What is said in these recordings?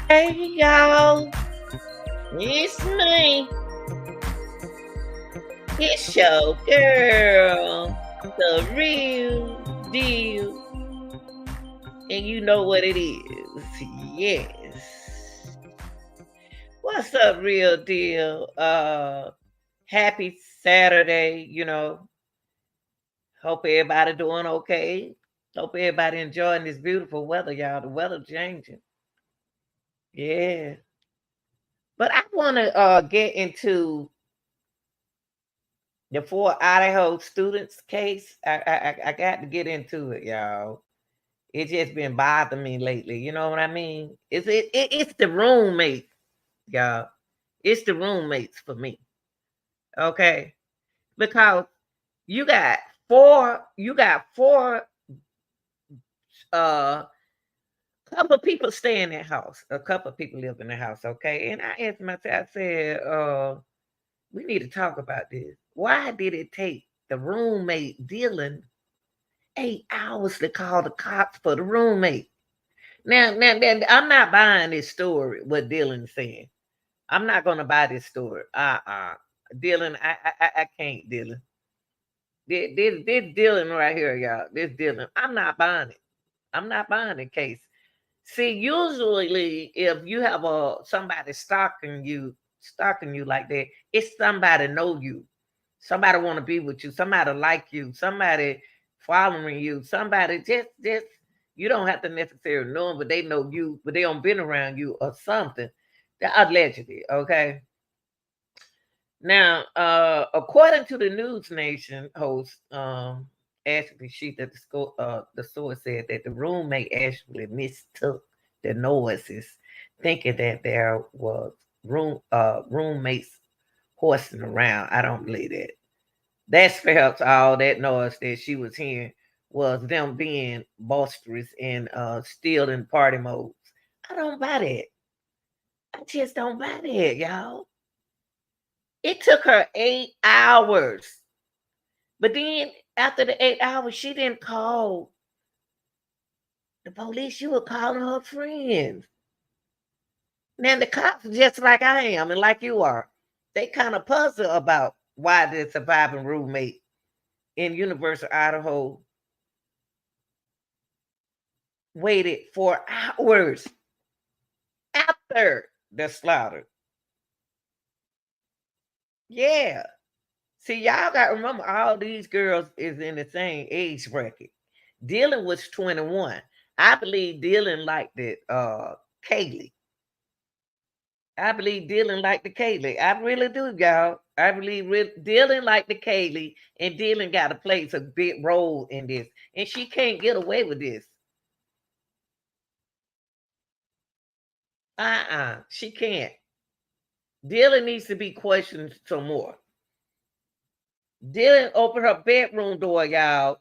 Hey y'all, it's me. It's your girl, the real deal. And you know what it is. Yes. What's up, real deal? Happy Saturday, Hope everybody doing okay. Hope everybody enjoying this beautiful weather, y'all. The weather changing. Yeah. But I want to get into the four Idaho students case. I got to get into it, y'all. It's just been bothering me lately. You know what I mean? It's the roommate, y'all. It's the roommates for me. Okay, because you got four uh couple of people stay in that house. A couple of people live in the house, okay? And I asked myself, I said, we need to talk about this. Why did it take the roommate Dylan 8 hours to call the cops for the roommate? Now, I'm not buying this story, what Dylan's saying. I'm not gonna buy this story. Dylan, I can't, Dylan. This Dylan right here, y'all. This Dylan. I'm not buying it. I'm not buying the case. See, usually if you have somebody stalking you like that, it's somebody know you. Somebody want to be with you, somebody like you, somebody following you, somebody just you don't have to necessarily know them, but they know you, but they don't been around you or something. Allegedly, okay. Now, according to the News Nation host, Ashley Sheet, that the source said that the roommate actually mistook the noises, thinking that there was roommates horsing around. I don't believe that. That's perhaps all that noise that she was hearing was them being boisterous and still in party modes. I don't buy that. I just don't buy that, y'all. It took her 8 hours. But then after the 8 hours, she didn't call the police. She was calling her friends. Now the cops, just like I am and like you are, they kind of puzzle about why the surviving roommate in Universal Idaho waited 4 hours after the slaughter. Yeah. See, y'all got to remember all these girls is in the same age bracket. Dylan was 21. I believe Dylan liked it, Kaylee. I believe Dylan liked the Kaylee. I really do, y'all. I believe Dylan liked the Kaylee, and Dylan got to play a big role in this. And she can't get away with this. She can't. Dylan needs to be questioned some more. Dylan opened her bedroom door, y'all,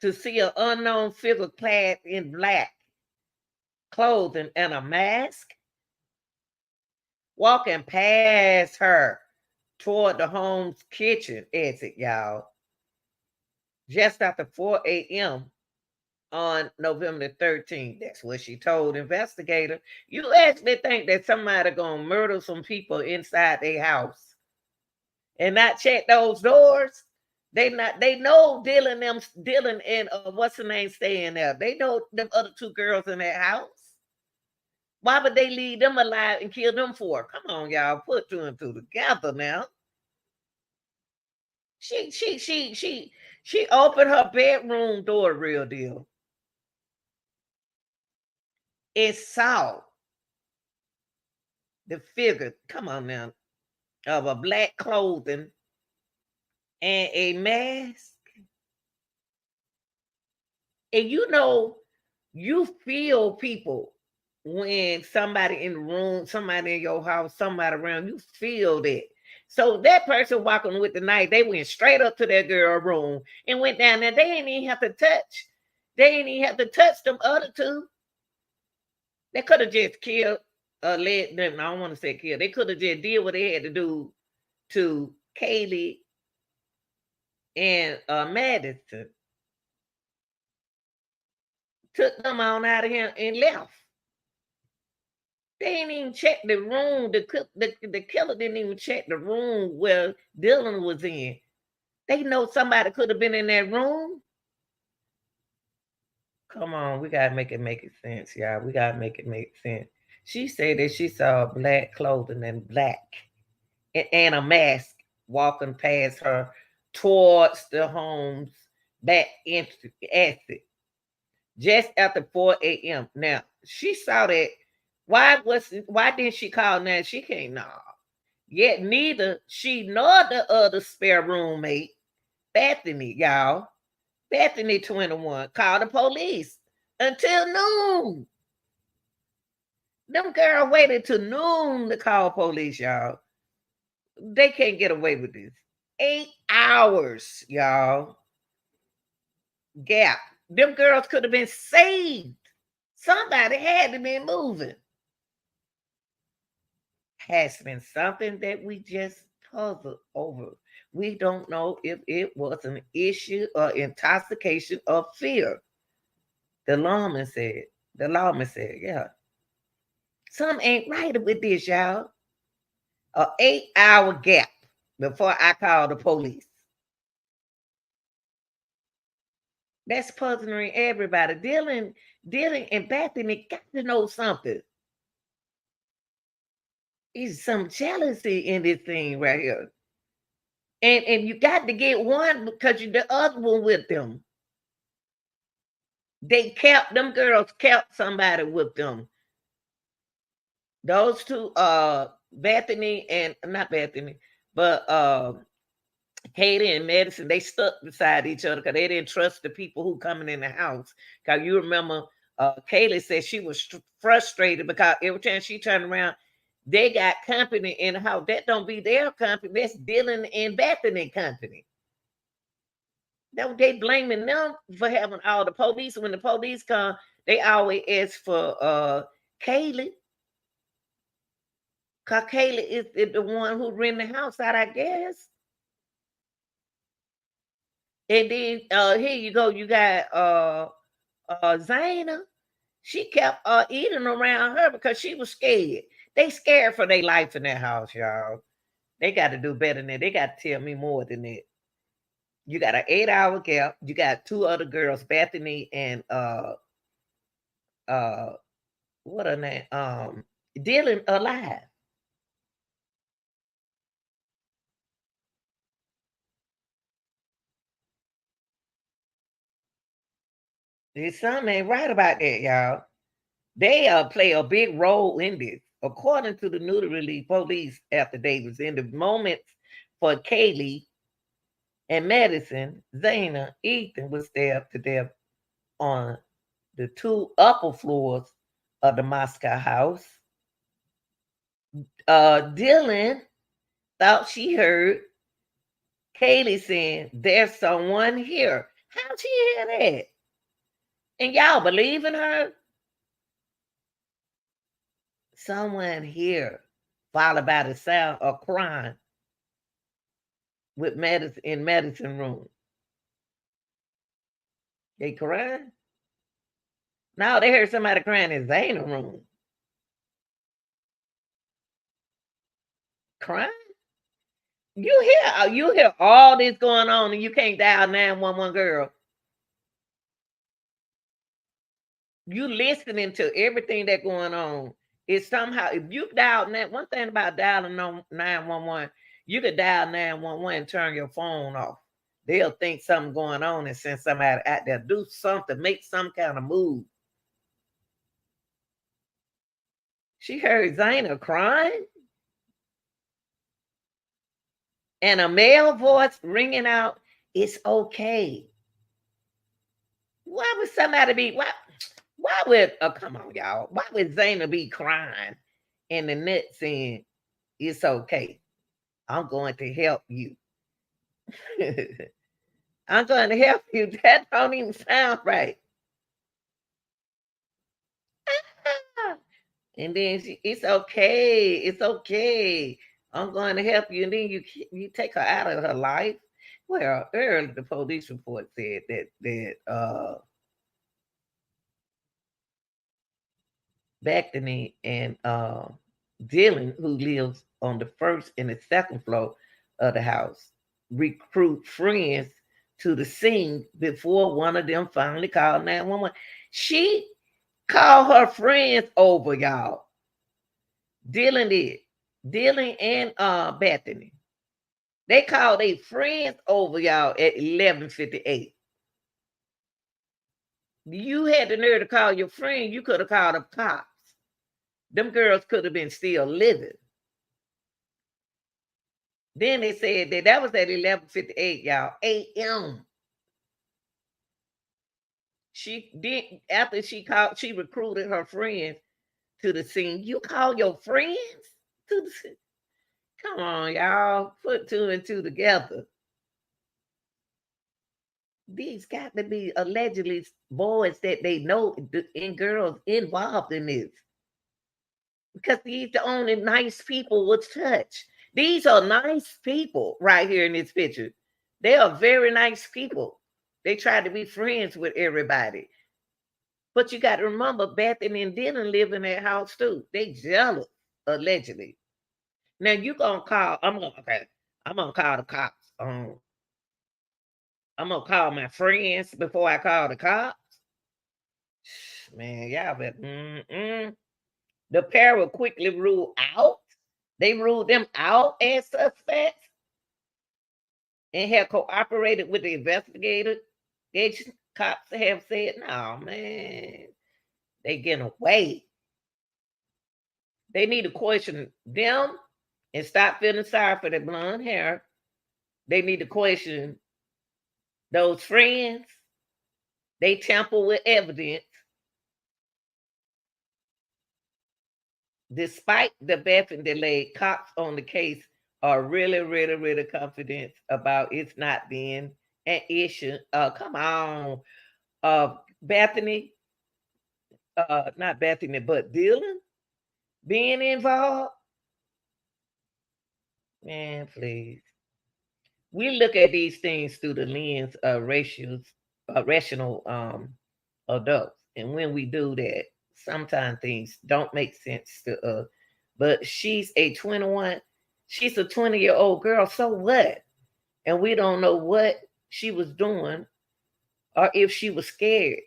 to see an unknown figure clad in black clothing and a mask walking past her toward the home's kitchen exit, y'all, just after 4 a.m. on November the 13th. That's what she told investigator. You actually think that somebody gonna murder some people inside their house and not check those doors? They know Dylan and what's the name staying there. They know them other two girls in that house. Why would they leave them alive and kill them for? Come on, y'all, put two and two together now. She opened her bedroom door, real deal, and saw the figure. Come on now, of a black clothing and a mask And you feel people when somebody in the room, somebody in your house, somebody around, you feel that. So that person walking with the knife, they went straight up to that girl room and went down there. They ain't even have to touch. They ain't even have to touch them other two. They could have just killed, let them. I don't want to say kill. They could have just did what they had to do to Kaylee and Madison. Took them on out of here and left. They didn't even check the room. The killer didn't even check the room where Dylan was in. They know somebody could have been in that room. Come on, we gotta make it sense, y'all. We gotta make it make sense. She said that she saw black clothing and black and a mask walking past her towards the home's back exit just after 4 a.m. Now she saw that. Why didn't she call now? She can't know. Yet neither she nor the other spare roommate, Bethany, y'all. Bethany 21 called the police until noon. Them girl waited till noon to call police, y'all. They can't get away with this. 8 hours, y'all. Gap. Them girls could have been saved. Somebody had to be moving. Has been something that we just puzzled over. We don't know if it was an issue or intoxication or fear. The lawman said. Yeah. Something ain't right with this, y'all. An 8-hour gap before I called the police. That's puzzling everybody. Dylan and Bethany got to know something. There's some jealousy in this thing right here. And you got to get one because you're the other one with them. Them girls kept somebody with them. Those two, Bethany and not Bethany, but Katie and Madison, they stuck beside each other because they didn't trust the people who coming in the house. Because you remember, Kaylee said she was frustrated because every time she turned around, they got company in the house. That don't be their company. That's Dylan and Bethany company. They blaming them for having all the police. When the police come, they always ask for Kaylee. Because Kaylee is the one who rent the house out, I guess. And then here you go, you got Zayna. She kept eating around her because she was scared. They scared for their life in that house, y'all. They got to do better than that. They got to tell me more than that. You got an 8-hour gap. You got two other girls, Bethany and what her name? Dylan alive. There's something ain't right about that, y'all. They play a big role in this. According to the newly released police affidavits, in the moments for Kaylee and Madison, Zayna, Ethan was stabbed to death on the two upper floors of the Moscow house. Dylan thought she heard Kaylee saying, "There's someone here." How'd she hear that? And y'all believe in her? Someone here, followed by the sound of crying with Madison in Madison room. They crying? No, they heard somebody crying in Zayna room. Crying? You hear all this going on and you can't dial 911, girl. You listening to everything that going on. It's somehow if you dial that one thing about dialing 911, you could dial 911 and turn your phone off. They'll think something going on and send somebody out there. Do something, make some kind of move. She heard Zayna crying and a male voice ringing out, "It's okay." Why would somebody be why would come on, y'all? Why would Zayna be crying in the net saying it's okay? I'm going to help you. I'm going to help you. That don't even sound right. And then it's okay. It's okay. I'm going to help you. And then you take her out of her life. Well, earlier the police report said that Bethany and Dylan, who lives on the first and the second floor of the house, recruit friends to the scene before one of them finally called 911. She called her friends over, y'all. Dylan did. Dylan and Bethany. They called their friends over, y'all, at 11:58. You had the nerve to call your friend. You could have called the cops. Them girls could have been still living. Then they said that was at 11:58, y'all, a.m. She did after she called. She recruited her friends to the scene. You call your friends to the scene? Come on, y'all. Put two and two together. These got to be allegedly boys that they know and girls involved in this. Because these the only nice people would touch. These are nice people right here in this picture. They are very nice people. They try to be friends with everybody. But you got to remember, Bethany and Dylan live in that house too. They jealous, allegedly. Now you gonna call? I'm gonna call the cops. I'm gonna call my friends before I call the cops. Man, y'all bet. The pair were quickly ruled out. They ruled them out as suspects and have cooperated with the investigator. Cops have said, "No, man, they getting away." They need to question them and stop feeling sorry for their blonde hair. They need to question those friends. They tamper with evidence. Despite the Bethany delay, cops on the case are really, really, really confident about it's not being an issue. Come on, Bethany, not Bethany, but Dylan being involved. Man, please. We look at these things through the lens of rational adults, and when we do that, sometimes things don't make sense to us. But she's a 21, she's a 20-year-old girl. So what? And we don't know what she was doing or if she was scared.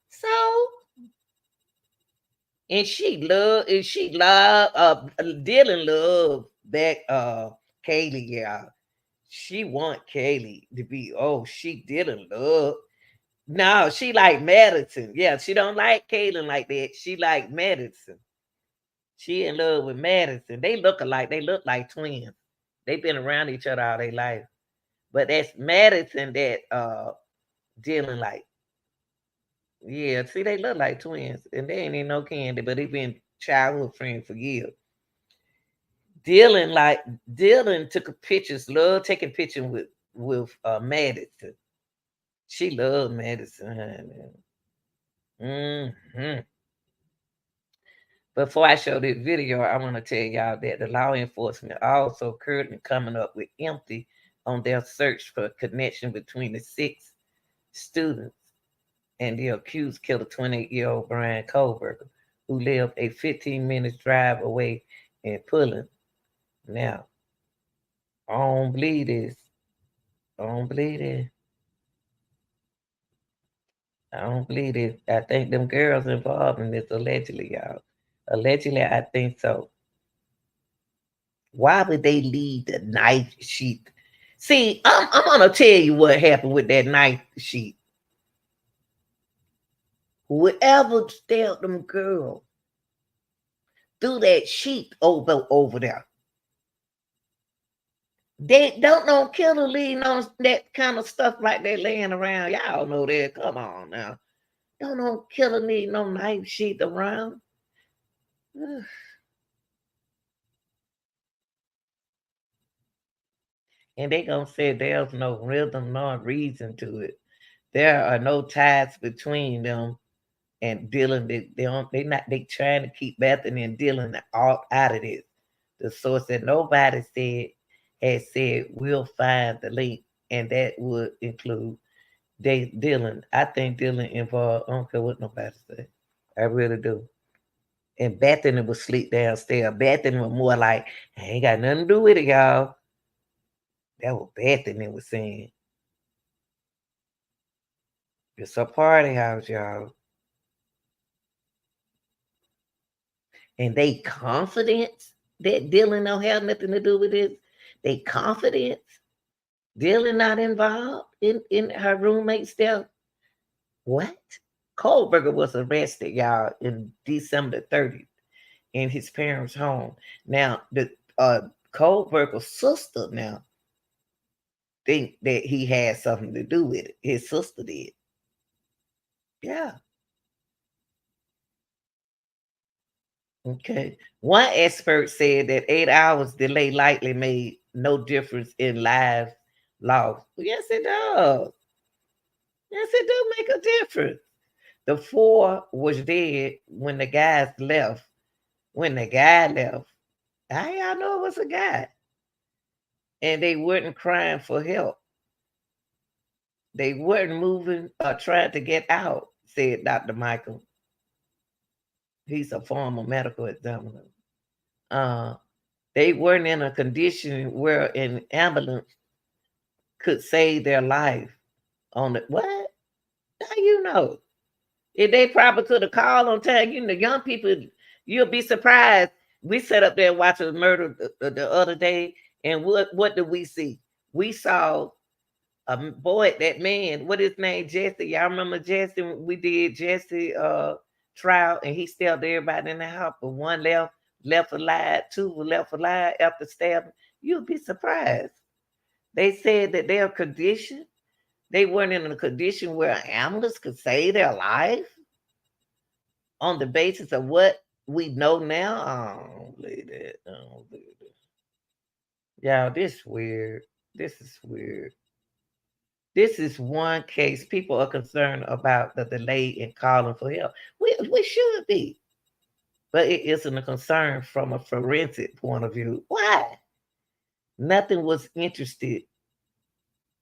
So, and she loved Dylan loved that Kaylee, yeah. She want Kaylee to be, she didn't love. No, she like Madison. Yeah, she don't like Kaylin like that. She like Madison. She in love with Madison. They look alike. They look like twins. They've been around each other all their life. But that's Madison that Dylan like. Yeah, see, they look like twins. And they ain't even no candy, but they been childhood friends for years. Dylan took pictures, love taking pictures with Madison. She loved Madison. Hmm. Before I show this video, I want to tell y'all that the law enforcement also currently coming up with empty on their search for a connection between the 6 students and the accused killer, 28-year-old Brian Kohlberger, who lived a 15-minute drive away in Pullen. Now, I don't believe this. I don't believe this. I don't believe this. I think them girls involved in this allegedly, y'all. Allegedly, I think so. Why would they leave the knife sheath? See, I'm gonna tell you what happened with that knife sheath. Whoever stabbed them girls threw that sheath over there. They don't kill or leave on that kind of stuff like that laying around. Y'all know that. Come on now. Don't kill or need no knife sheath around. Ugh. And they gonna say there's no rhythm nor reason to it. There are no ties between them and Dylan. They trying to keep Bethany and Dylan out of this. The source that nobody said we'll find the link, and that would include Dylan. I think Dylan involved. I don't care what nobody say. I really do. And Bethany was sleep downstairs. Bethany was more like, I ain't got nothing to do with it, y'all. That was Bethany was saying. It's a party house, y'all. And they confident that Dylan don't have nothing to do with this. They confident Dylan not involved in her roommate's death. What? Kohlberger was arrested, y'all, in December 30th in his parents' home. Now, the Kohlberger's sister now think that he had something to do with it. His sister did. Yeah. Okay. One expert said that 8 hours delay likely made no difference in lives lost. Yes, it does. Yes, it do make a difference. The 4 was dead when the guys left. When the guy left, how y'all know it was a guy? And they weren't crying for help. They weren't moving or trying to get out, said Dr. Michael. He's a former medical examiner. They weren't in a condition where an ambulance could save their life. On the what? How you know? If they probably could have called on time, you know, young people, you'll be surprised. We sat up there watching a murder the other day, and what did we see? We saw a boy, that man, what his name, Jesse. Y'all remember Jesse? We did Jesse trial, and he stabbed everybody in the house, but one left alive, 2 were left alive after stabbing. You'll be surprised. They said that their condition, they weren't in a condition where an ambulance could save their life on the basis of what we know now. I don't believe that. I don't believe that. Y'all, this weird. This is weird. This is one case people are concerned about the delay in calling for help. We should be. But it isn't a concern from a forensic point of view. Why? Nothing was interested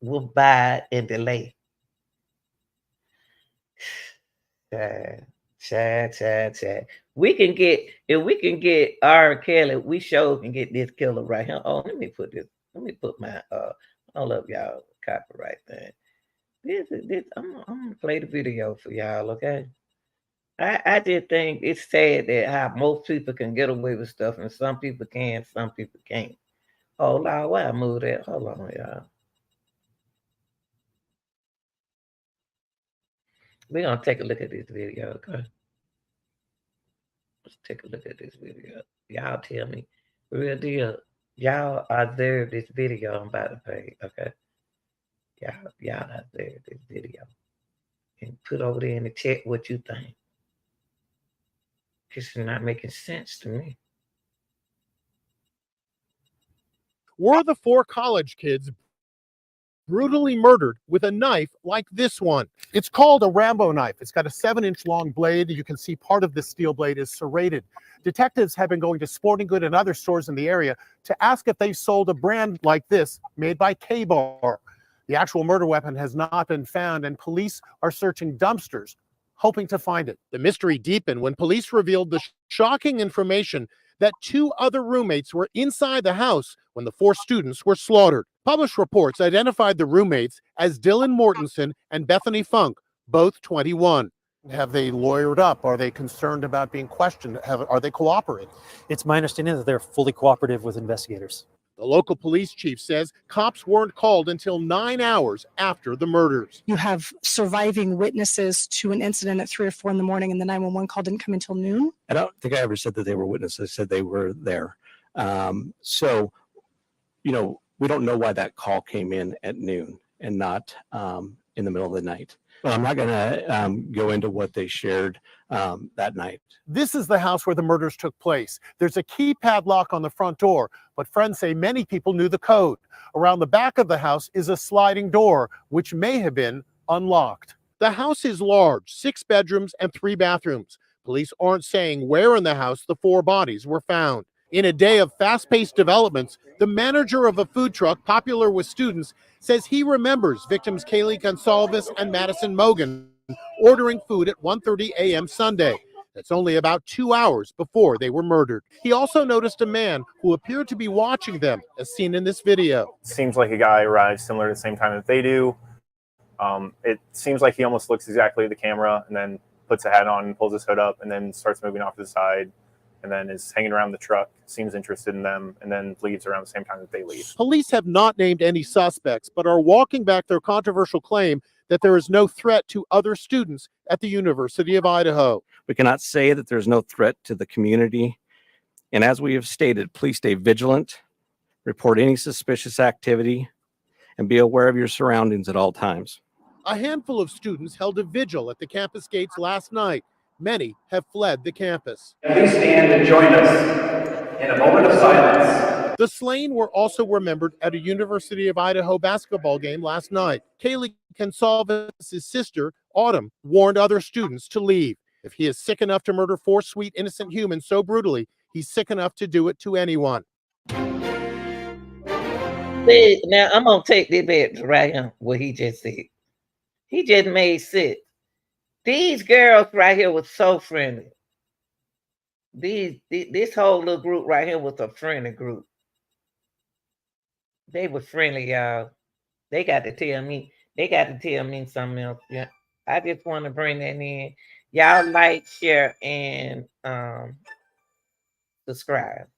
with buy and delay. Chad. We can get, if we can get R. Kelly, we sure can get this killer right here. Oh, let me put my hold up, y'all, copyright thing. This I'm gonna play the video for y'all, okay? I just think it's sad that how most people can get away with stuff and some people can, some people can't. Oh Lord, why I move that? Hold on, y'all. We're gonna take a look at this video, okay? Let's take a look at this video. Y'all tell me, real deal. Y'all observe this video I'm about to play, okay? Y'all observe this video and put over there in the chat what you think. This is not making sense to me. Were the 4 college kids brutally murdered with a knife like this one? It's called a Rambo knife. It's got a 7-inch long blade. You can see part of the steel blade is serrated. Detectives have been going to Sporting Good and other stores in the area to ask if they sold a brand like this made by K-Bar. The actual murder weapon has not been found, and police are searching dumpsters, hoping to find it. The mystery deepened when police revealed the shocking information that 2 other roommates were inside the house when the 4 students were slaughtered. Published reports identified the roommates as Dylan Mortensen and Bethany Funk, both 21. Have they lawyered up? Are they concerned about being questioned? Are they cooperating? It's my understanding that they're fully cooperative with investigators. The local police chief says cops weren't called until 9 hours after the murders. You have surviving witnesses to an incident at 3 or 4 in the morning, and the 911 call didn't come until noon. I don't think I ever said that they were witnesses. I said they were there. So, you know, We don't know why that call came in at noon and not in the middle of the night. But I'm not going to go into what they shared that night. This is the house where the murders took place. There's a keypad lock on the front door, but friends say many people knew the code. Around the back of the house is a sliding door, which may have been unlocked. The house is large, 6 bedrooms and 3 bathrooms. Police aren't saying where in the house the 4 bodies were found. In a day of fast-paced developments, the manager of a food truck popular with students says he remembers victims Kaylee Gonsalves and Madison Mogan ordering food at 1:30 a.m. Sunday. That's only about 2 hours before they were murdered. He also noticed a man who appeared to be watching them, as seen in this video. Seems like a guy arrives similar to the same time that they do. It seems like he almost looks exactly at the camera and then puts a hat on and pulls his hood up and then starts moving off to the side and then is hanging around the truck, seems interested in them, and then leaves around the same time that they leave. Police have not named any suspects, but are walking back their controversial claim that there is no threat to other students at the University of Idaho. We cannot say that there's no threat to the community. And as we have stated, please stay vigilant, report any suspicious activity, and be aware of your surroundings at all times. A handful of students held a vigil at the campus gates last night. Many have fled the campus. Please stand and join us in a moment of silence. The slain were also remembered at a University of Idaho basketball game last night. Kaylee Gonsalves' sister, Autumn, warned other students to leave. If he is sick enough to murder 4 sweet, innocent humans so brutally, he's sick enough to do it to anyone. Now, I'm going to take this back right here, what he just said. He just made sick. These girls right here was so friendly. This whole little group right here was a friendly group. They were friendly, y'all. They got to tell me. They got to tell me something else. Yeah, I just want to bring that in. Y'all like, share, and subscribe.